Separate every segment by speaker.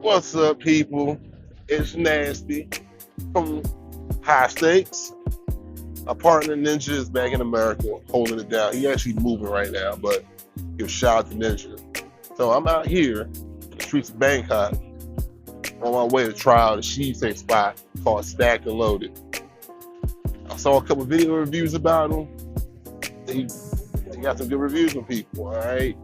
Speaker 1: What's up, people? It's Nasty from High Stakes. A partner Ninja is back in America, holding it down. He actually moving right now, but give a shout out to Ninja. So I'm out here in the streets of Bangkok on my way to try out a cheesesteak spot called Stack and Loaded. I saw a couple video reviews about him. They got some good reviews from people. All right,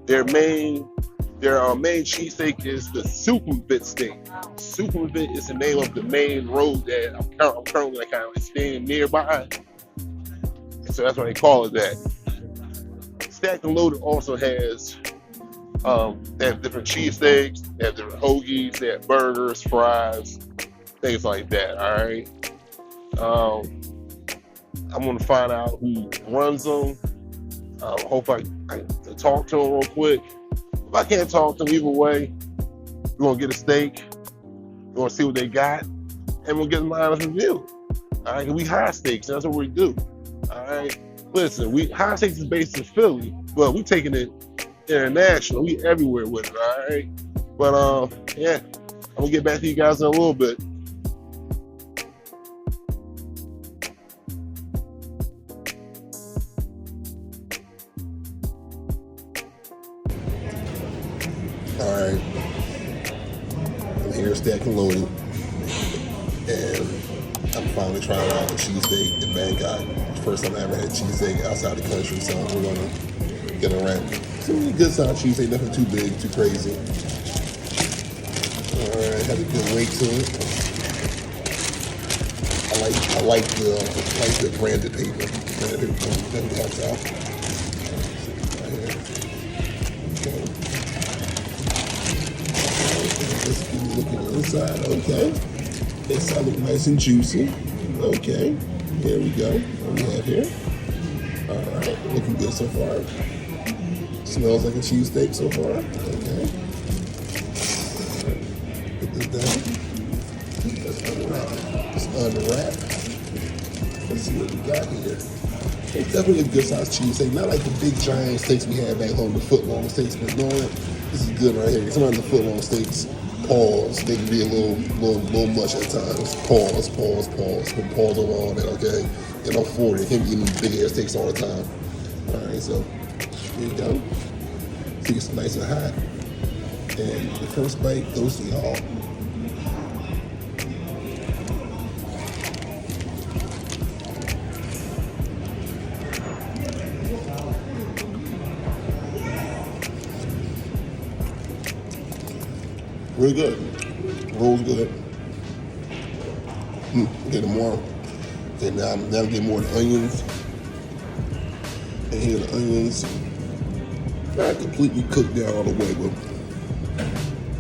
Speaker 1: their main their main cheesesteak is the Sukhumvit steak. Sukhumvit is the name of the main road that I'm currently kind of like staying nearby, and so that's why they call it that. Stack and Loaded also has they have different cheesesteaks, they have different hoagies, they have burgers, fries, things like that. All right. Um, I'm gonna find out who runs them. Hope I can talk to them real quick. If I can't talk to them either way, we're gonna get a steak. We're gonna see what they got, and we'll get an honest review. All right, we high stakes. That's what we do. All right. Listen, we high stakes is based in Philly, but we taking it international. We everywhere with it. All right. But yeah, I'm gonna get back to you guys in a little bit. All right, I'm here stacking loaded, and I'm finally trying out the cheesesteak in Bangkok. First time I ever had cheesesteak outside the country, so we're gonna get a wrap. It's a really good size cheesesteak, nothing too big, too crazy. All right, have a good weight to it. I like the branded paper. Branded paper that helps out. Right here. Okay. Let's look at the inside. Okay. Inside look nice and juicy. Okay. Here we go. What we have here. All right. Looking good so far. Smells like a cheesesteak so far. Okay. All right. Put this down. Let's unwrap. Let's unwrap. Let's see what we got here. It's definitely a good sized cheesesteak. Not like the big giant steaks we had back home, the foot long steaks, but no, this is good right here. Sometimes the foot long steaks, pause. They can be a little much at times. Pause. Put pause over all that, okay? And I'm 40. I can't be eating big ass steaks all the time. All right, so here you go. See, it's nice and hot. And the first bite goes to y'all. Really good. Rolls good. Getting more. Okay, now I'm getting more of the onions. And here the onions not completely cooked down all the way, but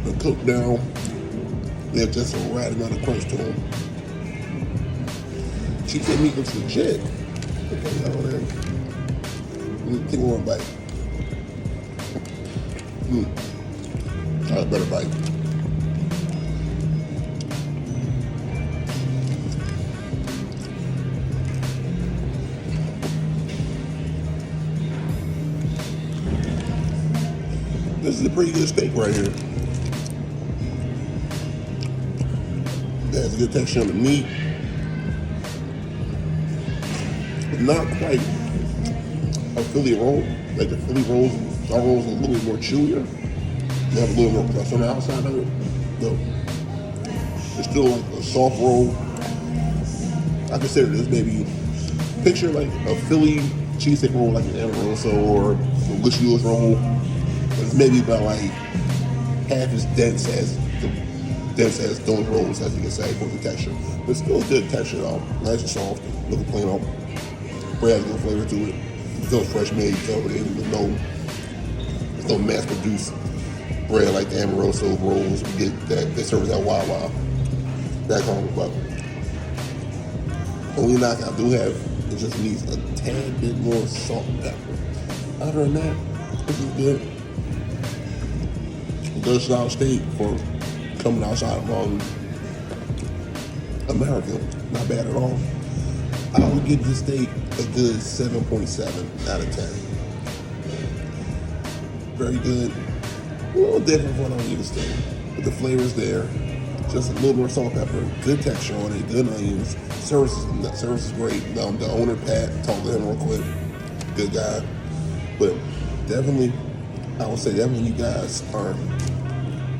Speaker 1: they're cooked down. They have just a right amount of crunch to them. Cheesesteak meat looks legit. Okay, y'all there. Take one bite. Try a better bite. This is a pretty good steak right here. It has a good texture on the meat. Not quite a Philly roll. Like the Philly rolls, our rolls are a little bit more chewier. They have a little more crust on the outside of it. No, it's still like a soft roll. I consider this maybe picture like a Philly cheesesteak roll, like an Amarillo or a Lucius roll. But it's maybe about like half as dense as those rolls, as you can say, for the texture. But it's still good texture though, nice and soft, looking plain off. Bread has a good flavor to it. It feels fresh made, so there's no mass produced bread like the Amarillo rolls we get that they serve at Wawa back home. But only knock I do have, it just needs a tad bit more salt and pepper. Other than that, this is good. Good style steak for coming outside of America. Not bad at all. I would give this steak a good 7.7 out of 10. Very good. A little different from what I eat a steak.
Speaker 2: but the flavor's there. Just a little more salt, pepper, good texture on it, good onions. Service is great. The owner, Pat, talked to him real quick. Good guy. But definitely, I would say that when you guys are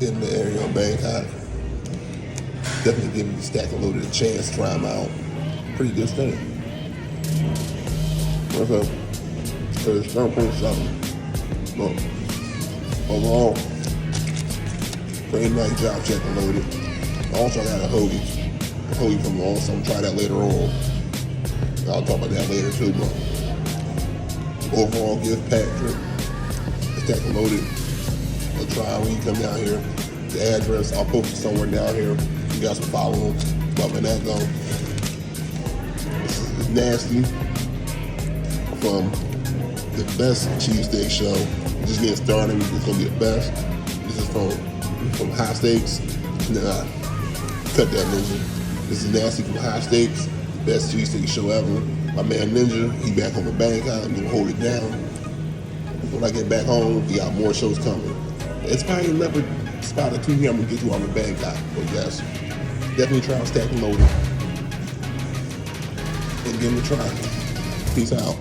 Speaker 2: in the area of Bangkok, definitely give the Stack and Loaded a chance, try them out. Pretty good stuff. What's up? So it's 7.7. Look, overall, great nice job, Stack and Loaded. Also, I got a hoagie from also. I'm gonna try that later on. I'll talk about that later too, but overall, give Patrick Stack and Loaded a try when you come down here. The address, I'll post it somewhere down here. You guys can follow them. Loving that though. This is Nasty from the best cheesesteak show. Just getting started. It's gonna be the best. This is from High Steaks. Nah, cut that, Ninja. This is Nasty from High Steaks. Best cheesesteak show ever. My man Ninja, he back home in Bangkok. I'm gonna hold it down. When I get back home, we got more shows coming. It's probably another spot or two here I'm gonna get you on in Bangkok. But yes, definitely try out Stack and Loaded and give them a try. Peace out.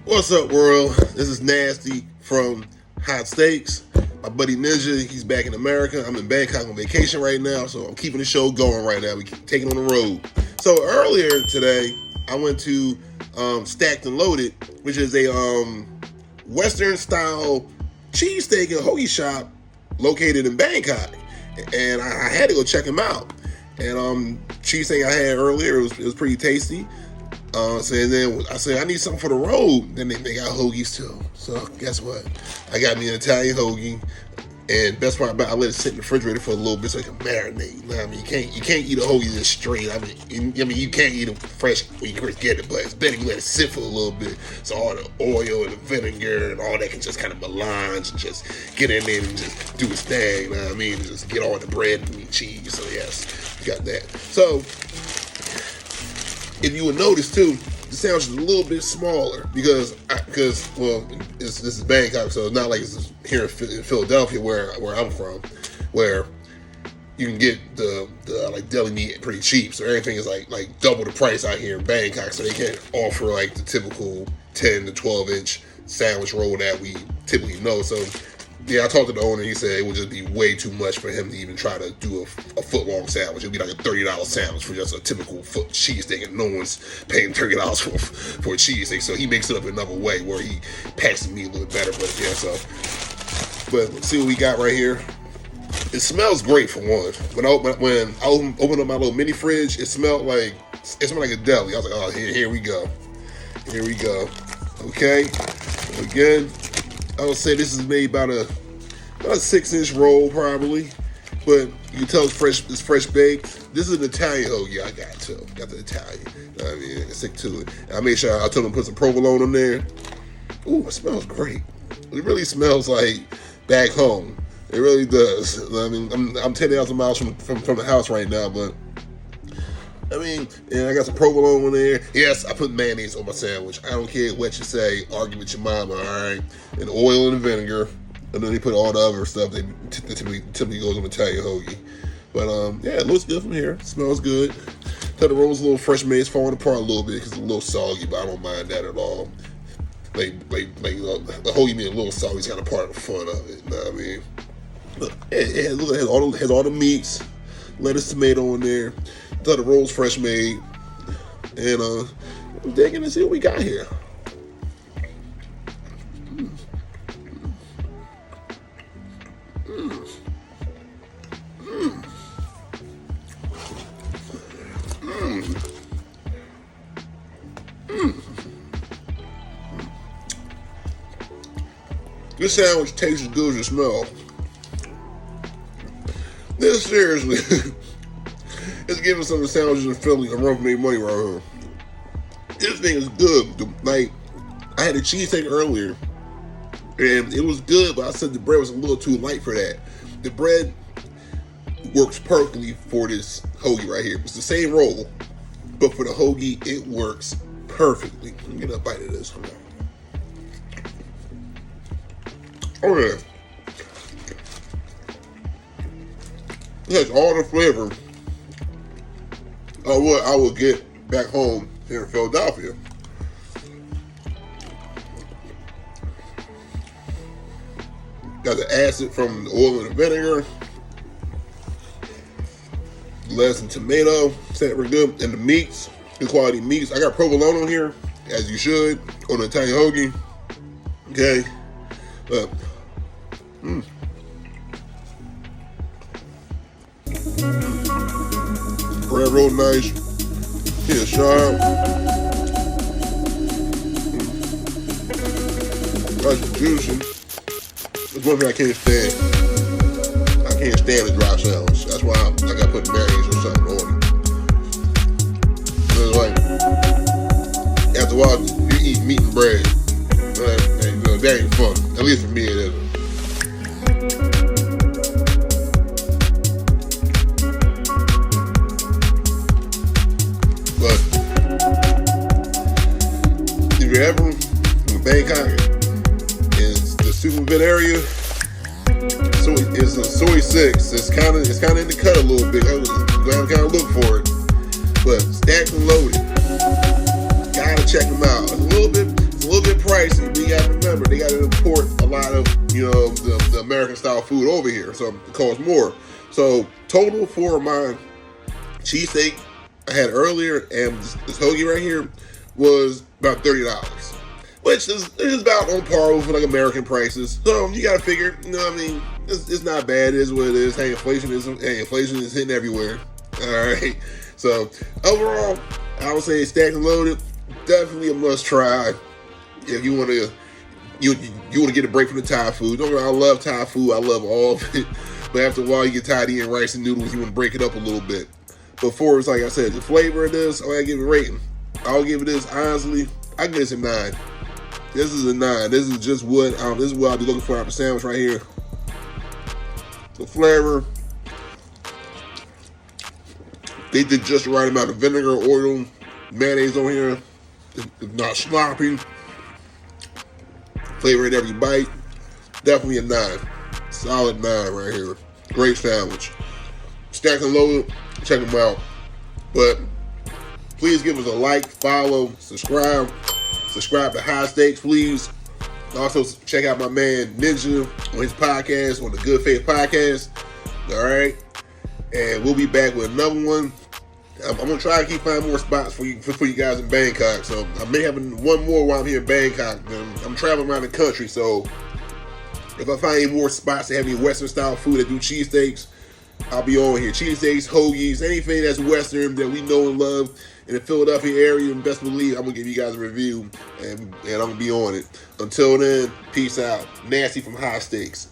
Speaker 2: What's up, world? This is Nasty from Hot Steaks. My buddy Ninja, he's back in America. I'm in Bangkok on vacation right now, so I'm keeping the show going right now. We keep taking on the road. So earlier today, I went to Stacked and Loaded, which is a Western style cheesesteak and hoagie shop located in Bangkok, and I had to go check him out. And cheesesteak I had earlier, it was pretty tasty. And then I said, I need something for the road. Then they got hoagies too. So guess what? I got me an Italian hoagie. And best part about it, I let it sit in the refrigerator for a little bit so it can marinate. You know what I mean? You can't eat a hoagie just straight. I mean, you can't eat them fresh when you first get it, but it's better you let it sit for a little bit so all the oil and the vinegar and all that can just kind of melange and just get in there and just do its thing. You know what I mean? Just get all the bread and the cheese. So yes, you got that. So if you would notice too, the sandwich is a little bit smaller because this is Bangkok, so it's not like it's here in Philadelphia where I'm from, where you can get the like deli meat pretty cheap. So everything is like double the price out here in Bangkok. So they can't offer like the typical 10 to 12 inch sandwich roll that we typically know. So yeah, I talked to the owner. He said it would just be way too much for him to even try to do a foot long sandwich. It'd be like a $30 sandwich for just a typical foot cheesesteak, and no one's paying $30 for a cheesesteak. So he makes it up another way where he packs the meat a little better. But yeah, so but let's see what we got right here. It smells great for one. When I opened up my little mini fridge, it smelled like a deli. I was like, oh, here we go. Here we go. Okay. Again, I would say this is made about a 6-inch roll probably, but you can tell it's fresh baked. This is an Italian hoagie I got too. Got the Italian. You know what I mean, stick to it. And I made sure I told them to put some provolone on there. Ooh, it smells great. It really smells like back home. It really does. I mean, I'm 10,000 miles from the house right now, but I mean, and I got some provolone on there. Yes, I put mayonnaise on my sandwich. I don't care what you say. Argue with your mama, all right? And oil and vinegar. And then they put all the other stuff that typically goes on Italian hoagie. But yeah, it looks good from here. It smells good. Tell the roll's a little fresh made. It's falling apart a little bit because it's a little soggy, but I don't mind that at all. The hoagie being a little soggy is kind of part of the fun of it. You know what I mean? But it has all the meats, lettuce, tomato in there. Tell the roll's fresh made. And I'm digging to see what we got here. This sandwich tastes as good as it smells. This seriously is giving some of the sandwiches in Philly a run for their money right here. This thing is good. Like, I had a cheesesteak earlier, and it was good, but I said the bread was a little too light for that. The bread works perfectly for this hoagie right here. It's the same roll, but for the hoagie, it works perfectly. Let me get a bite of this. Hold on. Oh yeah, it has all the flavor of what I would get back home here in Philadelphia. Got the acid from the oil and the vinegar, lettuce and tomato, super good, and the meats, good quality meats. I got provolone on here, as you should, on the Italian hoagie. Okay, but bread real nice, here sharp, nice and juicy. That's one thing I can't stand. I can't stand the dry salads. That's why I gotta put mayonnaise or something on it. It's like after a while you eat meat and bread. And, that ain't fun. At least for me it isn't. But if you're ever in Bangkok, in the Sukhumvit area, so it's a soy 6. It's kind of in the cut a little bit. I'm gonna have to kind of look for it. But stacked and loaded. Gotta check them out. It's a little bit pricey, but you gotta remember they gotta import a lot of the American style food over here, so it costs more. So total for my cheesesteak I had earlier and this hoagie right here was about $30, which is about on par with like American prices. So you gotta figure, what I mean, it's not bad. It is what it is. Hey, inflation is hitting everywhere. All right. So overall, I would say stacked and loaded, definitely a must try if you want to. You want to get a break from the Thai food. Don't get me wrong, I love Thai food. I love all of it. But after a while, you get tired of eating rice and noodles. You want to break it up a little bit. Before it's like I said, the flavor of this, I gotta give it a rating. I'll give it this honestly. I give this a 9. This is a 9. This is just what I'll be looking for out of the sandwich right here. The flavor. They did just the right amount of vinegar, oil, mayonnaise on here. It's not sloppy. Flavor in every bite. Definitely a 9. Solid 9 right here. Great sandwich. Stack and loaded. Check them out. But please give us a like, follow, subscribe. Subscribe to High Stakes, please. Also, check out my man Ninja on his podcast, on the Good Faith Podcast. All right. And we'll be back with another one. I'm going to try to keep finding more spots for you guys in Bangkok. So I may have one more while I'm here in Bangkok. I'm traveling around the country. So if I find any more spots that have any Western style food that do cheesesteaks, I'll be on here. Cheesesteaks, hoagies, anything that's Western that we know and love in the Philadelphia area, and best believe I'm going to give you guys a review, and I'm going to be on it. Until then, peace out. Nasty from High Stakes.